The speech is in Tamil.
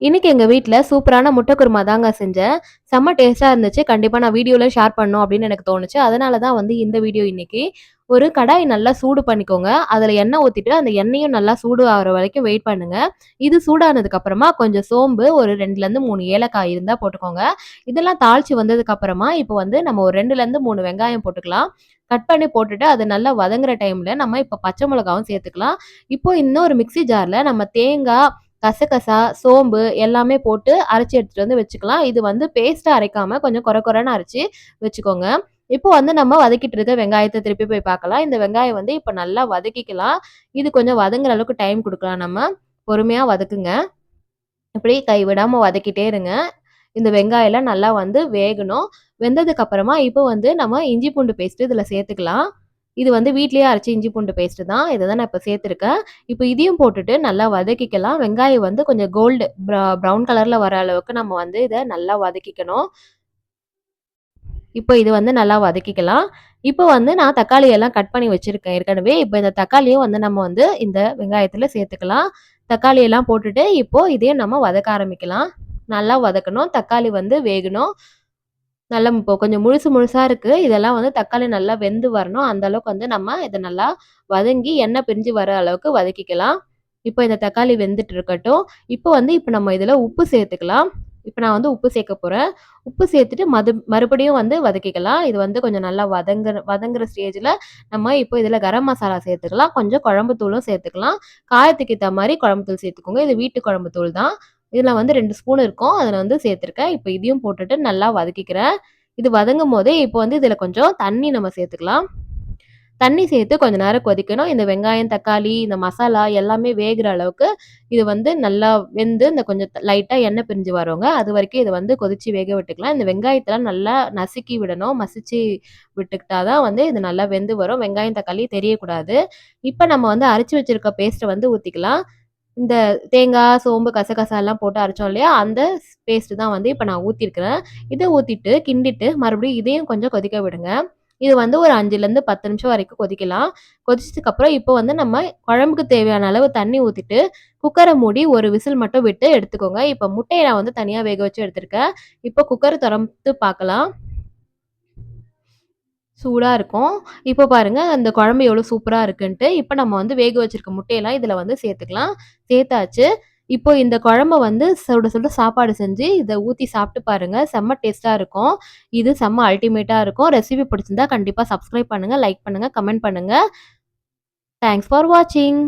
இன்னைக்கு எங்க வீட்ல சூப்பரான முட்டை குருமா தாங்க செஞ்சேன். செம்ம டேஸ்ட்டா இருந்துச்சு. கண்டிப்பா நான் வீடியோல ஷேர் பண்ணணும் அப்படின்னு எனக்கு தோணுச்சு. அதனால தான் வந்து இந்த வீடியோ இன்னைக்கு. ஒரு கடாய் நல்லா சூடு பண்ணிக்கோங்க. அதுல எண்ணெய் ஊத்திட்டு, அந்த எண்ணெயும் நல்லா சூடு ஆகுற வரைக்கும் வெயிட் பண்ணுங்க. இது சூடானதுக்கு அப்புறமா கொஞ்சம் சோம்பு, ஒரு 2லேருந்து 3 ஏலக்காய் இருந்தா போட்டுக்கோங்க. இதெல்லாம் தாளிச்சு வந்ததுக்கு அப்புறமா, இப்போ வந்து நம்ம ஒரு 2லேருந்து 3 வெங்காயம் போட்டுக்கலாம். கட் பண்ணி போட்டுட்டு, அது நல்லா வதங்குற டைம்ல நம்ம இப்போ பச்சை மிளகாவும் சேர்த்துக்கலாம். இப்போ இன்னொரு மிக்ஸி ஜார்ல நம்ம தேங்காய், கசகசா, சோம்பு எல்லாமே போட்டு அரைச்சு எடுத்துட்டு வந்து வச்சுக்கலாம். இது வந்து பேஸ்ட்டா அரைக்காம கொஞ்சம் கொர கொரன்னு அரைச்சு வச்சுக்கோங்க. இப்போ வந்து நம்ம வதக்கிட்டு இருக்க வெங்காயத்த திருப்பி போய் பார்க்கலாம். இந்த வெங்காயம் வந்து இப்ப நல்லா வதக்கிக்கலாம். இது கொஞ்சம் வதங்குற அளவுக்கு டைம் குடுக்கலாம் நம்ம. பொறுமையா வதக்குங்க. இப்படி கை விடாம வதக்கிட்டே இருங்க. இந்த வெங்காயம்லாம் நல்லா வந்து வேகணும். வெந்ததுக்கு அப்புறமா இப்போ வந்து நம்ம இஞ்சி பூண்டு பேஸ்ட் இதுல சேர்த்துக்கலாம். இது வந்து வீட்லயே அரைச்ச இஞ்சி பூண்டு பேஸ்ட் தான். இத தான் நான் இப்ப சேர்த்துருக்கேன். இப்போ இதையும் போட்டுட்டு நல்லா வதக்கிக்கலாம். வெங்காயம் வந்து கொஞ்சம் கோல்டு ப்ரவுன் கலர்ல வர அளவுக்கு நம்ம வந்து இத நல்லா வதக்கிக்கணும். இப்போ இது வந்து நல்லா வதக்கிக்கலாம். இப்போ வந்து நான் தக்காளி எல்லாம் கட் பண்ணி வச்சிருக்கேன் ஏற்கனவே. இப்போ இந்த தக்காளியும் வந்து நம்ம வந்து இந்த வெங்காயத்துல சேர்த்துக்கலாம். தக்காளி எல்லாம் போட்டுட்டு இப்போ இதையும் நம்ம வதக்க ஆரம்பிக்கலாம். நல்லா வதக்கணும். தக்காளி வந்து வேகணும். நல்லா இப்போ கொஞ்சம் முழுசு முழுசா இருக்கு. இதெல்லாம் வந்து தக்காளி நல்லா வெந்து வரணும். அந்த அளவுக்கு வந்து நம்ம இத நல்லா வதங்கி எண்ணெய் பிரிஞ்சு வர அளவுக்கு வதக்கிக்கலாம். இப்போ இந்த தக்காளி வெந்துட்டு இருக்கட்டும். இப்போ நம்ம இதுல உப்பு சேர்த்துக்கலாம். இப்ப நான் வந்து உப்பு சேர்க்க போறேன். உப்பு சேர்த்துட்டு மறுபடியும் வந்து வதக்கிக்கலாம். இது வந்து கொஞ்சம் நல்லா வதங்குற ஸ்டேஜ்ல நம்ம இப்போ இதுல கரம் மசாலா சேர்த்துக்கலாம். கொஞ்சம் குழம்பு தூளும் சேர்த்துக்கலாம். காரத்துக்கு ஏத்த மாரி குழம்பு தூள் சேர்த்துக்கோங்க. இது வீட்டு குழம்பு தூள் தான். இதுல வந்து 2 ஸ்பூன் இருக்கும். அதுல வந்து சேர்த்துருக்கேன். இப்ப இதையும் போட்டுட்டு நல்லா வதக்கிக்கிறேன். இது வதங்கும்போதே இப்போ வந்து இதுல கொஞ்சம் தண்ணி நம்ம சேர்த்துக்கலாம். தண்ணி சேர்த்து கொஞ்ச நேரம் கொதிக்கணும். இந்த வெங்காயம், தக்காளி, இந்த மசாலா எல்லாமே வேகுற அளவுக்கு இது வந்து நல்லா வெந்து இந்த கொஞ்சம் லைட்டா எண்ணெய் பிரிஞ்சு வருங்க. அது வரைக்கும் இத வந்து கொதிச்சு வேக விட்டுக்கலாம். இந்த வெங்காயத்தலாம் நல்லா நசுக்கி விடணும். மசிச்சு விட்டுக்கிட்டா தான் வந்து இது நல்லா வெந்து வரும். வெங்காயம், தக்காளி தெரியக்கூடாது. இப்ப நம்ம வந்து அரைச்சு வச்சிருக்க பேஸ்ட்ட வந்து ஊத்திக்கலாம். இந்த தேங்காய், சோம்பு, கசகசாலாம் போட்டு அரைச்சோம் இல்லையா? அந்த பேஸ்ட் தான் வந்து இப்ப நான் ஊத்தியிருக்கிறேன். இத ஊத்திட்டு, கிண்டிட்டு மறுபடியும் இதையும் கொஞ்சம் கொதிக்க விடுங்க. இது வந்து ஒரு 5லேருந்து 10 நிமிஷம் வரைக்கும் கொதிக்கலாம். கொதிச்சதுக்கப்புறம் இப்போ வந்து நம்ம குழம்புக்கு தேவையான அளவு தண்ணி ஊத்திட்டு, குக்கர மூடி ஒரு விசில் மட்டும் விட்டு எடுத்துக்கோங்க. இப்ப முட்டைய நான் வந்து தனியா வேக வச்சு எடுத்திருக்கேன். இப்போ குக்கர தொறந்து பார்க்கலாம். சூடா இருக்கும். இப்போ பாருங்க அந்த குழம்பு எவ்வளோ சூப்பரா இருக்குன்ட்டு. இப்ப நம்ம வந்து வேக வச்சிருக்க முட்டையெல்லாம் இதுல வந்து சேர்த்துக்கலாம். சேர்த்தாச்சு. இப்போ இந்த குழம்ப வந்து சுட சுட சாப்பாடு செஞ்சு இத ஊத்தி சாப்பிட்டு பாருங்க. செம்ம டேஸ்ட்டா இருக்கும். இது செம்ம அல்டிமேட்டா இருக்கும். ரெசிபி பிடிச்சிருந்தா கண்டிப்பா சப்ஸ்கிரைப் பண்ணுங்க, லைக் பண்ணுங்க, கமெண்ட் பண்ணுங்க. தேங்க்ஸ் ஃபார் வாட்சிங்.